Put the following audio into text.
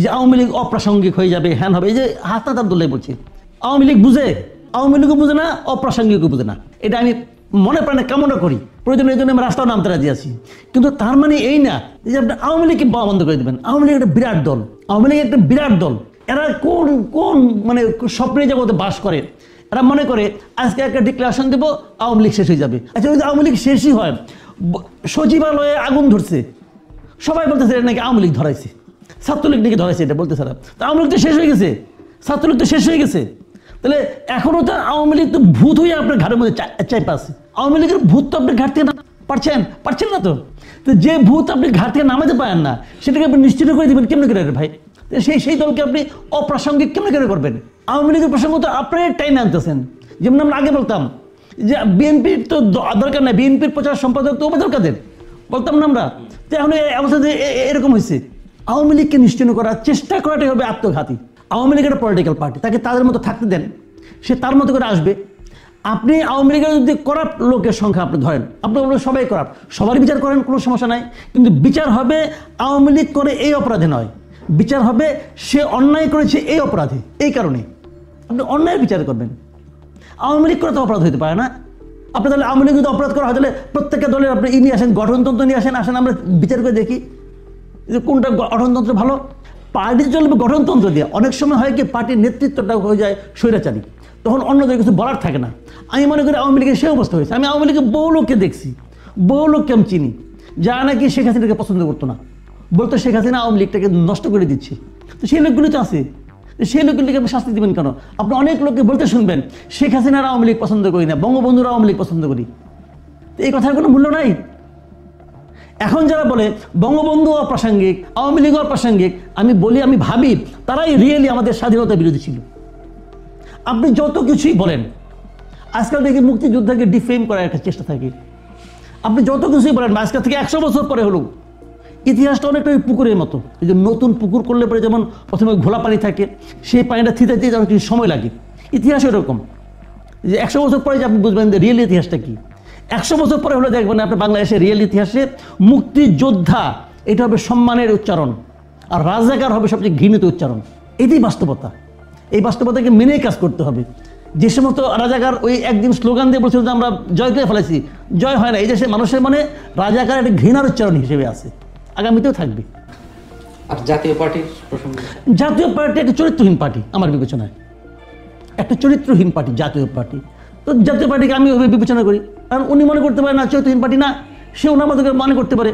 যে আওয়ামী লীগ অপ্রাসঙ্গিক হয়ে যাবে, হ্যান হবে। এই যে হাসনাত আব্দুল্লাহ বলছি, আওয়ামী লীগ বুঝে, আওয়ামী লীগও বুঝে না, অপ্রাসঙ্গিকও বুঝে না। এটা আমি মনে প্রাণে কামনা করি, প্রয়োজনে এই জন্য আমি রাস্তাও নামতে রাজি আছি। কিন্তু তার মানে এই না যে আপনি আওয়ামী লীগকে বন্ধ করে দেবেন। আওয়ামী লীগ একটা বিরাট দল, আওয়ামী লীগ একটা বিরাট দল। এরা কোন কোন মানে স্বপ্নের জগতে বাস করে। এরা মনে করে আজকে একটা ডিক্লারেশন দেবো, আওয়ামী লীগ শেষ হয়ে যাবে। আচ্ছা, যদি আওয়ামী লীগ শেষই হয়, সচিবালয়ে আগুন ধরছে, সবাই বলতেছে এটা নাকি আওয়ামী লীগ ধরাইছে, ছাত্রলীগ নাকি ধরাইছে, এটা বলতে সারা। তো আওয়ামী লীগ তো শেষ হয়ে গেছে, ছাত্রলীগ তো শেষ হয়ে গেছে। তাহলে এখনও তো আওয়ামী লীগ তো ভূত হয়ে আপনার ঘাড়ের মধ্যে চাইপা আছে। আওয়ামী লীগের ভূত তো আপনি ঘাট থেকে পারছেন না তো। তো যে ভূত আপনি ঘাট থেকে নামাতে পারেন না, সেটাকে আপনি নিশ্চিত করে দেবেন কেমন করে ভাই? সেই দলকে আপনি অপ্রাসঙ্গিক কেমন করে করবেন? আওয়ামী লীগের প্রসঙ্গ তো আপনারাই টাইনে আনতেছেন। যেমন আমরা আগে বলতাম যে বিএনপির তো দরকার নাই, বিএনপির প্রচার সম্পাদক তো ওবায়দুল কাদের বলতাম না আমরা। তো এখন এই অবস্থা এরকম হয়েছে। আওয়ামী লীগকে নিশ্চিহ্ন করার চেষ্টা করাটাই হবে আত্মঘাতী। আওয়ামী লীগের একটা পলিটিক্যাল পার্টি, তাকে তাদের মতো থাকতে দেন, সে তার মতো করে আসবে। আপনি আওয়ামী লীগের যদি করাপ্ট লোকের সংখ্যা আপনি ধরেন, আপনি সবাই করাপ্ট, সবারই বিচার করেন, কোনো সমস্যা নাই। কিন্তু বিচার হবে আওয়ামী লীগ করে এই অপরাধে নয়, বিচার হবে সে অন্যায় করেছে এই অপরাধে। এই কারণে আপনি অন্যায়ের বিচার করবেন। আওয়ামী লীগ করে তো অপরাধ হতে পারে না। আপনি তাহলে আওয়ামী লীগ যদি অপরাধ করা হয়, তাহলে প্রত্যেকটা দলের আপনি নিয়ে আসেন, গঠনতন্ত্র নিয়ে আসেন আমরা বিচার করে দেখি যে কোনটা গঠনতন্ত্র ভালো। পার্টি চলবে গঠনতন্ত্র দিয়ে। অনেক সময় হয় কি, পার্টির নেতৃত্বটা হয়ে যায় স্বৈরাচারী, তখন অন্যদের কিছু বলার থাকে না। আমি মনে করি আওয়ামী লীগের সেই অবস্থা হয়েছে। আমি আওয়ামী লীগের বহু লোককে দেখছি, বহু লোককে আমি চিনি, যারা নাকি শেখ হাসিনাকে পছন্দ করতো না, বলতো শেখ হাসিনা আওয়ামী লীগটাকে নষ্ট করে দিচ্ছে। তো সেই লোকগুলো তো আছে, সেই লোকগুলিকে আপনি শাস্তি দেবেন কেন? আপনি অনেক লোককে বলতে শুনবেন শেখ হাসিনার আওয়ামী লীগ পছন্দ করি না, বঙ্গবন্ধুর আওয়ামী লীগ পছন্দ করি। তো এই কথার কোনো মূল্য নাই। এখন যারা বলে বঙ্গবন্ধু অপ্রাসঙ্গিক, আওয়ামী লীগ অপ্রাসঙ্গিক, আমি বলি, আমি ভাবি তারাই রিয়েলি আমাদের স্বাধীনতা বিরোধী ছিল। আপনি যত কিছুই বলেন, আজকাল দেখি মুক্তিযোদ্ধাকে ডিফেম করার একটা চেষ্টা থাকে। আপনি যত কিছুই বলেন, আজকাল থেকে 100 বছর পরে হলো ইতিহাসটা অনেকটা ওই পুকুরের মতো। এই যে নতুন পুকুর করলে পরে যেমন প্রথমে ঘোলা পানি থাকে, সেই পানিটা থিতাতে যেমন কিছু সময় লাগে, ইতিহাস এরকম যে 100 বছর পরে যে আপনি বুঝবেন যে রিয়েল ইতিহাসটা কি। 100 বছর পরে হলে দেখবেন আপনি বাংলাদেশের রিয়েল ইতিহাসে মুক্তিযোদ্ধা এটা হবে সম্মানের উচ্চারণ, আর রাজাকার হবে সবচেয়ে ঘৃণিত উচ্চারণ। এটাই বাস্তবতা। এই বাস্তবতাকে মেনেই কাজ করতে হবে। যে সমস্ত রাজাকার ওই একদিন স্লোগান দিয়ে বলছিল যে আমরা জয় করে ফেলেছি, জয় হয় না। এই দেশে মানুষের মনে রাজাকার একটা ঘৃণার উচ্চারণ হিসেবে আছে, আগামীতেও থাকবে। আর জাতীয় পার্টির প্রসঙ্গ, জাতীয় পার্টি একটা চরিত্রহীন পার্টি আমার বিবেচনায়, একটা চরিত্রহীন পার্টি জাতীয় পার্টি। তো জাতীয় পার্টিকে আমি ওইভাবে বিবেচনা করি, কারণ উনি মনে করতে পারে না চরিত্রহীন পার্টি না, সে ওনার মতো মনে করতে পারে।